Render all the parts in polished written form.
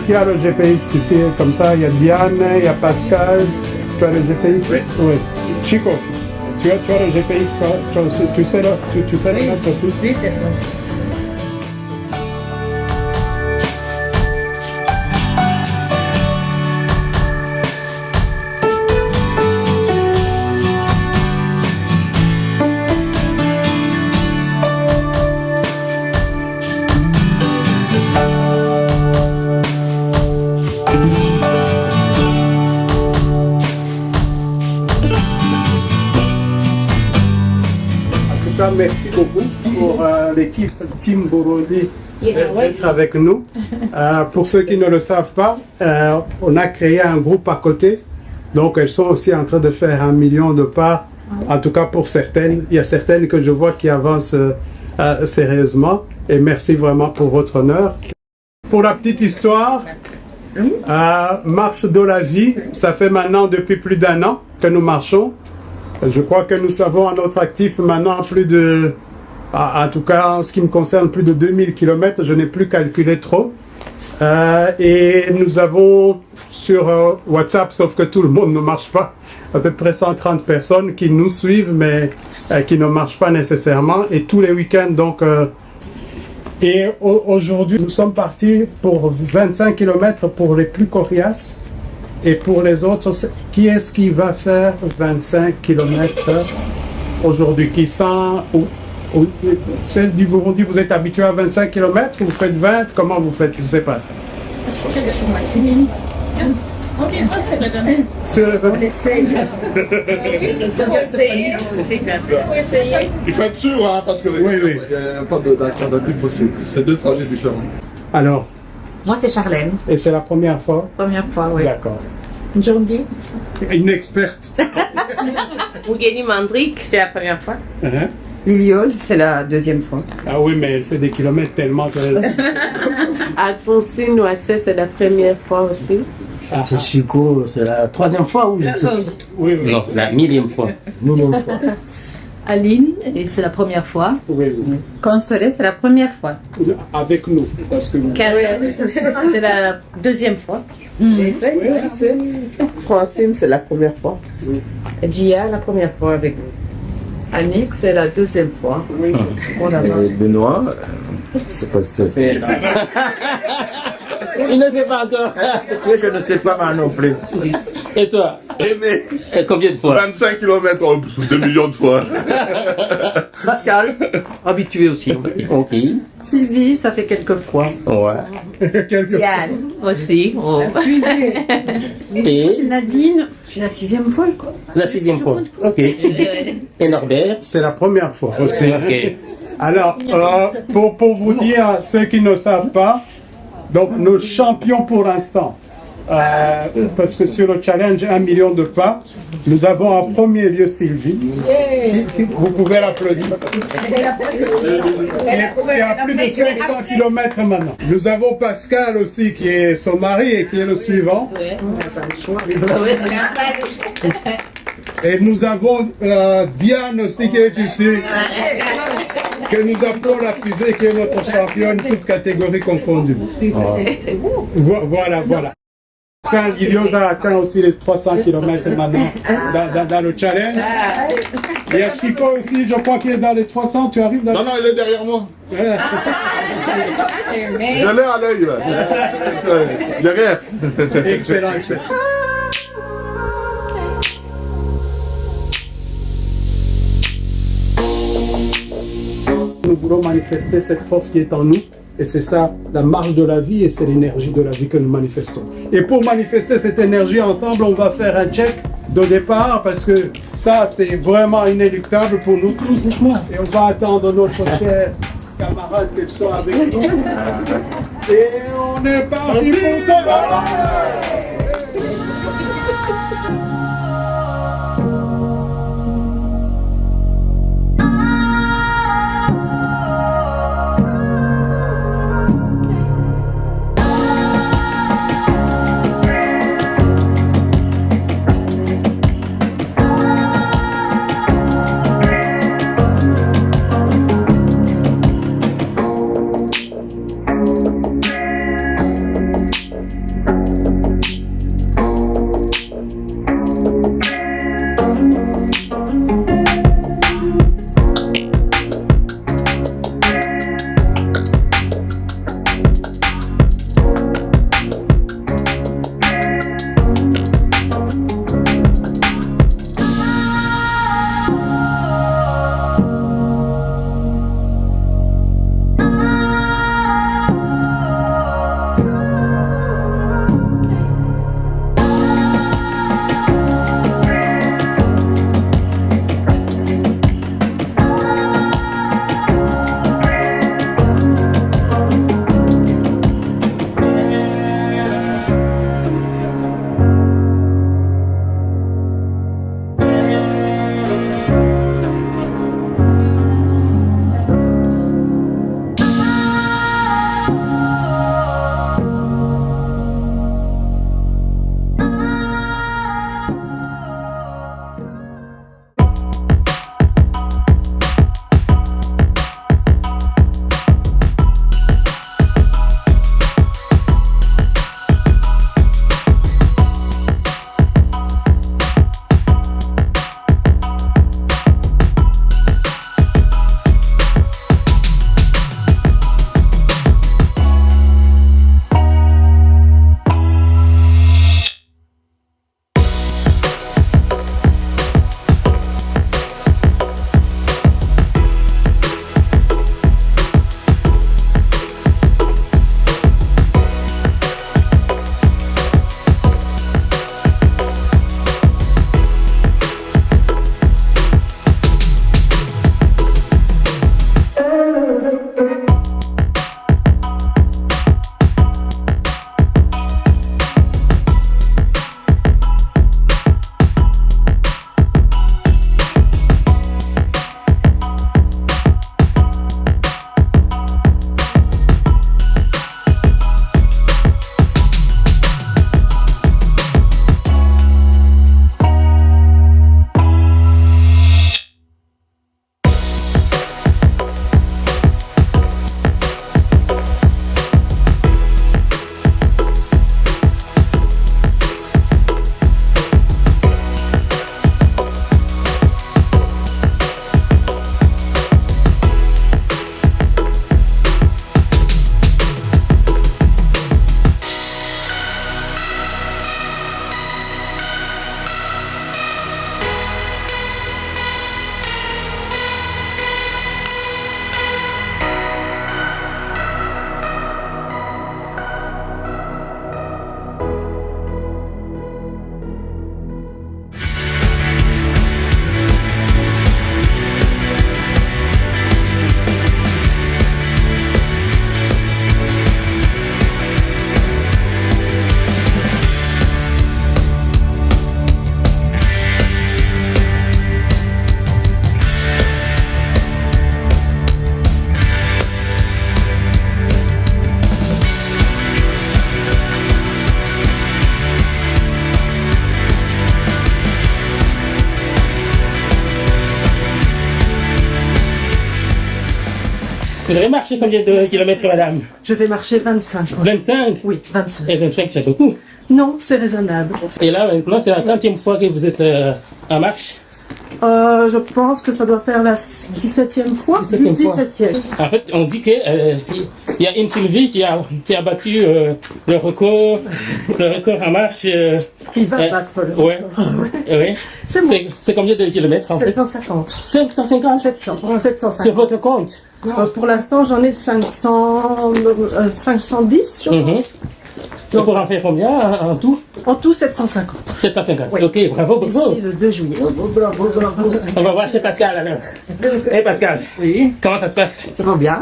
qui a le GPX ici? Comme ça, il y a Diane, il y a Pascal. Tu as le GPX? Oui. Chico, tu as le GPX, toi aussi? Tu sais le mettre aussi? Oui, c'est vrai. Merci beaucoup pour l'équipe Team Burundi d'être avec nous. Pour ceux qui ne le savent pas, on a créé un groupe à côté. Donc, elles sont aussi en train de faire 1 million de pas. En tout cas, pour certaines. Il y a certaines que je vois qui avancent sérieusement. Et merci vraiment pour votre honneur. Pour la petite histoire, Marche de la vie, ça fait maintenant depuis plus d'1 an que nous marchons. Je crois que nous avons à notre actif maintenant plus de, en tout cas en ce qui me concerne, plus de 2000 km. Je n'ai plus calculé trop. Et nous avons sur WhatsApp, sauf que tout le monde ne marche pas, à peu près 130 personnes qui nous suivent, mais qui ne marchent pas nécessairement. Et tous les week-ends, donc... et aujourd'hui, nous sommes partis pour 25 km pour les plus coriaces. Et pour les autres, qui est-ce qui va faire 25 km aujourd'hui? Qui sent... Celle du Burundi, vous êtes habitué à 25 km? Vous faites 20? Comment vous faites? Je ne sais pas. C'est le maximum. On essaye. Il faut être sûr, hein, parce que oui. Il n'y a pas d'alternative possible. C'est 2 trajets différents. Alors? Moi, c'est Charlène. Et c'est la première fois? Première fois, oui. D'accord. Jordi. Une experte. Ougeni Mandrik, c'est la première fois. Liliose, c'est la 2e fois. Ah oui, mais elle fait des kilomètres tellement que... Alphonsine Ouassé, c'est la première fois aussi. C'est Chico, c'est la 3e fois ou Oui. Non, c'est la 1000e fois. 1000e fois. Aline, et c'est la première fois. Oui. Consolée, c'est la première fois. Avec nous, parce que... Caroline, c'est la 2e fois. Francine, c'est la première fois. Gia, la première fois avec nous. Annick, c'est la 2e fois. Oui. Et Benoît, c'est pas ça. Il ne sait pas encore. Tu sais, je ne sais pas moi non plus. Et toi? Aimé. Et combien de fois? 25 km, 2 millions de fois. Pascal, habitué aussi. Ok. Sylvie, ça fait quelques fois. Ouais. Diane aussi. Oh. Et Nadine, c'est la 6e fois, quoi. la 6e fois. Ok. Et Norbert? C'est la première fois aussi. Ok. Alors, pour vous dire, ceux qui ne savent pas, donc nos champions pour l'instant, parce que sur le challenge 1 million de pas, nous avons en premier lieu Sylvie. Vous pouvez l'applaudir. Qui a plus de 500 km maintenant. Nous avons Pascal aussi, qui est son mari et qui est le suivant. Et nous avons Diane aussi qui est ici, que nous appelons la fusée, qui est notre championne, toutes catégories confondues. Voilà. Quand Liliose a atteint aussi les 300 km maintenant dans le challenge. Il y a Chico aussi, je crois qu'il est dans les 300, tu arrives dans... Non, il est derrière moi. Je l'ai à l'œil. Derrière. Excellent. Nous voulons manifester cette force qui est en nous. Et c'est ça, la marche de la vie, et c'est l'énergie de la vie que nous manifestons. Et pour manifester cette énergie ensemble, on va faire un check de départ, parce que ça, c'est vraiment inéluctable pour nous tous. Et on va attendre notre chers camarades qui sont avec nous. Et on est parti pour ça. Vous avez marché combien de kilomètres, madame? Je vais marcher 25. 25? Oui, 25. Et 25, c'est beaucoup. Non, c'est raisonnable. Et là, maintenant, c'est la 40e fois que vous êtes en marche. Je pense que ça doit faire la 17e fois. 17e fois. 17e. En fait, on dit que il y a une Sylvie qui a battu le record en marche. Il va battre le Ouais. Ouais. C'est bon. C'est combien de kilomètres en fait? 750. 550? 750. Sur votre compte? Pour l'instant, j'en ai 510, je pense. Et pour en faire combien en tout? En tout, 750. 750. Oui. Ok, bravo. D'ici le 2 juillet. On va voir chez Pascal alors. Hey Pascal, Oui, comment ça se passe? ça va bien.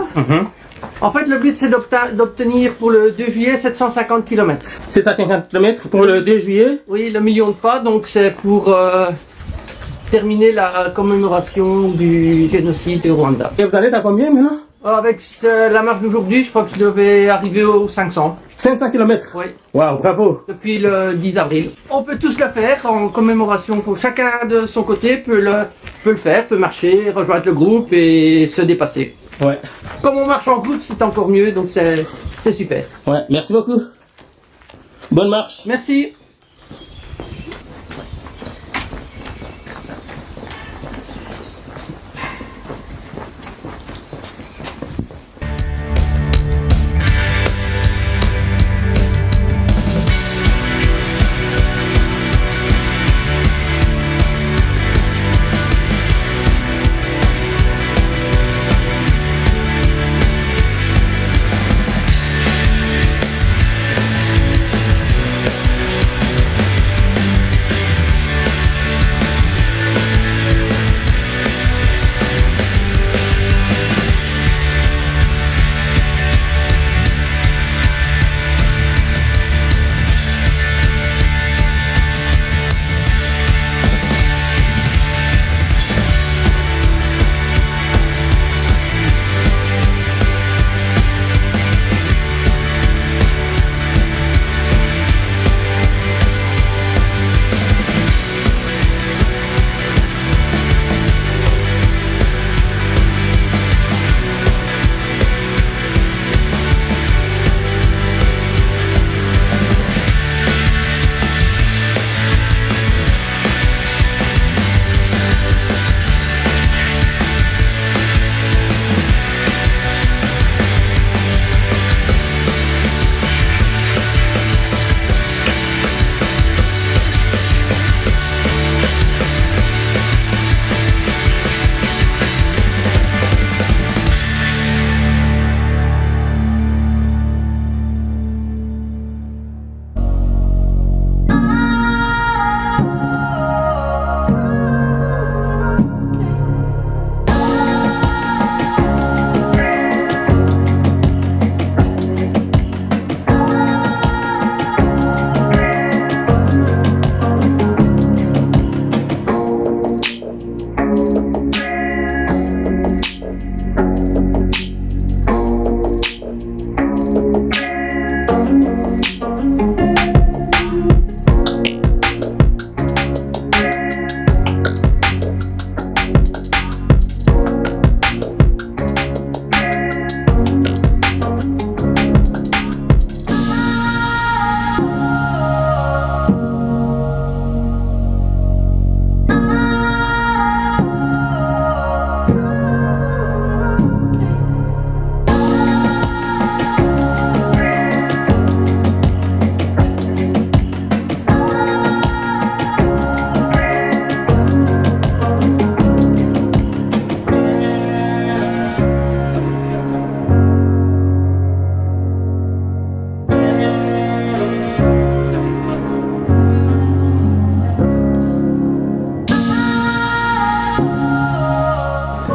En fait, le but, c'est d'obtenir pour le 2 juillet 750 km. 750 km pour le 2 juillet? Oui, le million de pas, donc c'est pour terminer la commémoration du génocide du Rwanda. Et vous en êtes à combien maintenant? Avec la marche d'aujourd'hui, je crois que je devais arriver aux 500. 500 km? Oui, Waouh, bravo. depuis le 10 avril. On peut tous le faire en commémoration. Pour chacun de son côté peut le faire, peut marcher, rejoindre le groupe et se dépasser. Ouais, Comme on marche en groupe, c'est encore mieux, donc c'est super. ouais, merci beaucoup. Bonne marche. Merci.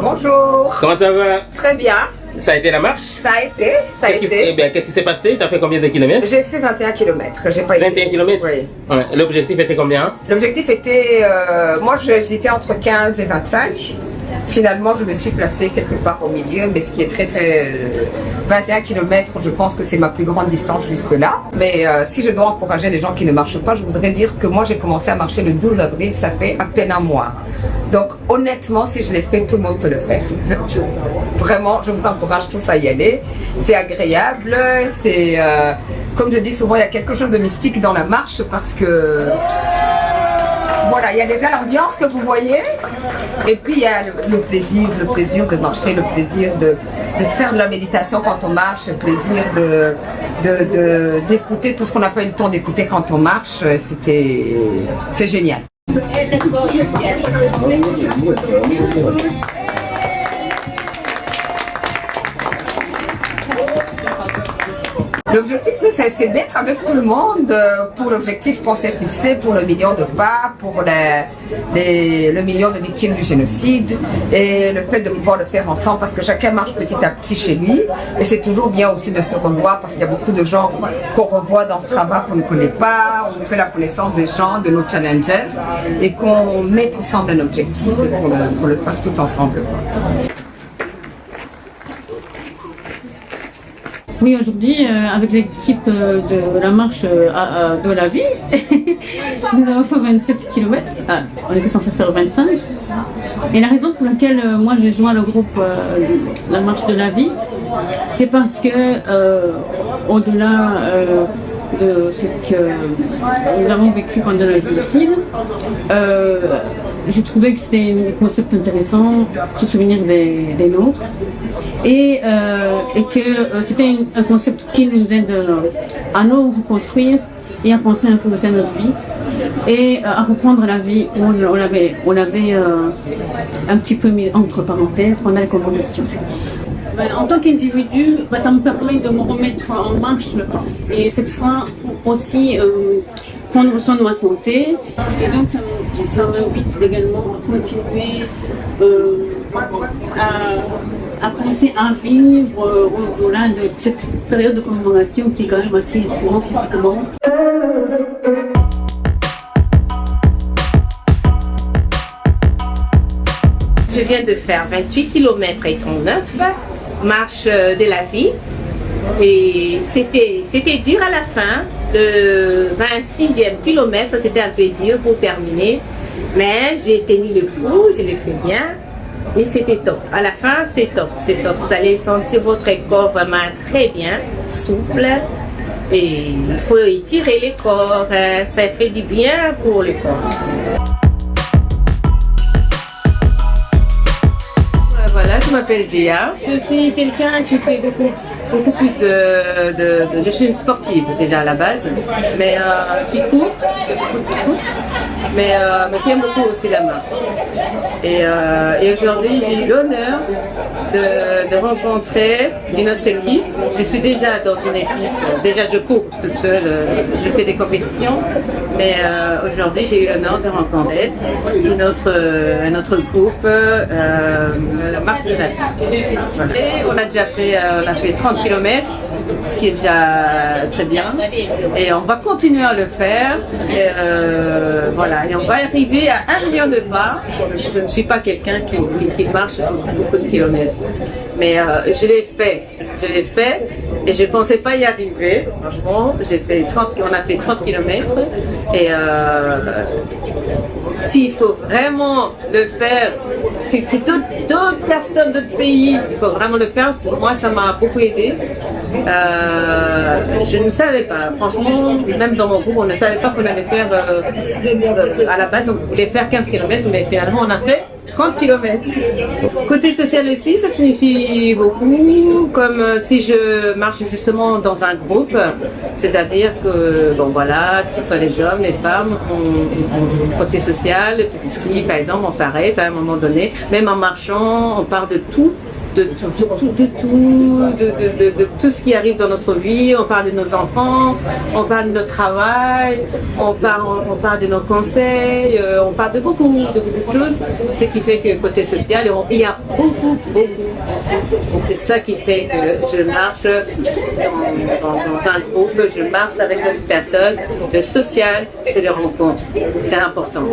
Bonjour. Comment ça va? Très bien. Ça a été la marche? Ça a été. Qu'est-ce qui s'est passé? T'as fait combien de kilomètres? J'ai fait 21 km. J'ai pas 21 kilomètres? Oui. Ouais. L'objectif était combien? L'objectif était, moi j'hésitais entre 15 et 25. Finalement, je me suis placée quelque part au milieu, mais ce qui est très 21 km, je pense que c'est ma plus grande distance jusque-là. Mais si je dois encourager les gens qui ne marchent pas, je voudrais dire que moi j'ai commencé à marcher le 12 avril, ça fait à peine un mois. Donc honnêtement, si je l'ai fait, tout le monde peut le faire. Vraiment, je vous encourage tous à y aller. C'est agréable, c'est comme je dis souvent, il y a quelque chose de mystique dans la marche parce que voilà, il y a déjà l'ambiance que vous voyez et puis il y a le plaisir de marcher, le plaisir de faire de la méditation quand on marche, le plaisir d'écouter tout ce qu'on n'a pas eu le temps d'écouter quand on marche. C'est génial. L'objectif, c'est d'être avec tout le monde pour l'objectif qu'on s'est fixé, pour le million de pas, pour le million de victimes du génocide et le fait de pouvoir le faire ensemble parce que chacun marche petit à petit chez lui et c'est toujours bien aussi de se revoir parce qu'il y a beaucoup de gens qu'on revoit dans ce travail qu'on ne connaît pas, on fait la connaissance des gens, de nos challengers et qu'on mette ensemble un objectif et qu'on le fasse tout ensemble. Oui, aujourd'hui, avec l'équipe de la marche de la vie, nous avons fait 27 km. On était censé faire 25. Et la raison pour laquelle moi j'ai joint le groupe La Marche de la Vie, c'est parce que au-delà de ce que nous avons vécu pendant le génocide, j'ai trouvé que c'était un concept intéressant, se souvenir des nôtres, et que c'était un concept qui nous aide à nous reconstruire et à penser un peu aussi à notre vie et à reprendre la vie où on l'avait un petit peu mis entre parenthèses pendant la colonisation. En tant qu'individu, ça me permet de me remettre en marche et cette fois aussi prendre soin de ma santé. Et donc ça m'invite également à continuer à penser à vivre au-delà de cette période de commémoration qui est quand même assez éprouvante physiquement. Je viens de faire 28 km et 39, marche de la vie. Et c'était dur à la fin. Le 26e kilomètre, c'était un peu dur pour terminer. Mais j'ai tenu le coup, je l'ai fait bien. Et c'était top. À la fin, c'est top, c'est top. Vous allez sentir votre corps vraiment très bien, souple. Et il faut étirer les corps, ça fait du bien pour le corps. Voilà, je m'appelle Gia. Je suis quelqu'un qui fait beaucoup plus je suis une sportive déjà à la base, mais qui court, mais qui aime beaucoup aussi la marche. Et aujourd'hui, j'ai eu l'honneur de rencontrer une autre équipe. Je suis déjà dans une équipe, déjà je cours toute seule, je fais des compétitions, mais aujourd'hui j'ai eu l'honneur de rencontrer un autre groupe, la marche de la vie. Voilà. Et on a déjà fait, 30 km, ce qui est déjà très bien. Et on va continuer à le faire. Et, voilà. Et on va arriver à 1 million de pas. Je ne suis pas quelqu'un qui marche beaucoup de kilomètres. Mais je l'ai fait. Et je ne pensais pas y arriver. Franchement, on a fait 30 km. Et s'il faut vraiment le faire, que d'autres personnes, d'autres pays, il faut vraiment le faire. Moi, ça m'a beaucoup aidé. Je ne savais pas, franchement, même dans mon groupe, on ne savait pas qu'on allait faire, à la base, on voulait faire 15 km, mais finalement, on a fait 30 km. Côté social aussi, ça signifie beaucoup, comme si je marche justement dans un groupe, c'est-à-dire que, bon voilà, que ce soit les hommes, les femmes, côté social, ici par exemple, on s'arrête à un moment donné, même en marchant, on parle de tout. De tout ce qui arrive dans notre vie, on parle de nos enfants, on parle de notre travail, on parle de nos conseils, on parle de beaucoup de choses, ce qui fait que côté social, il y a beaucoup. C'est ça qui fait que je marche dans un groupe, je marche avec d'autres personnes. Le social, c'est les rencontres, c'est important.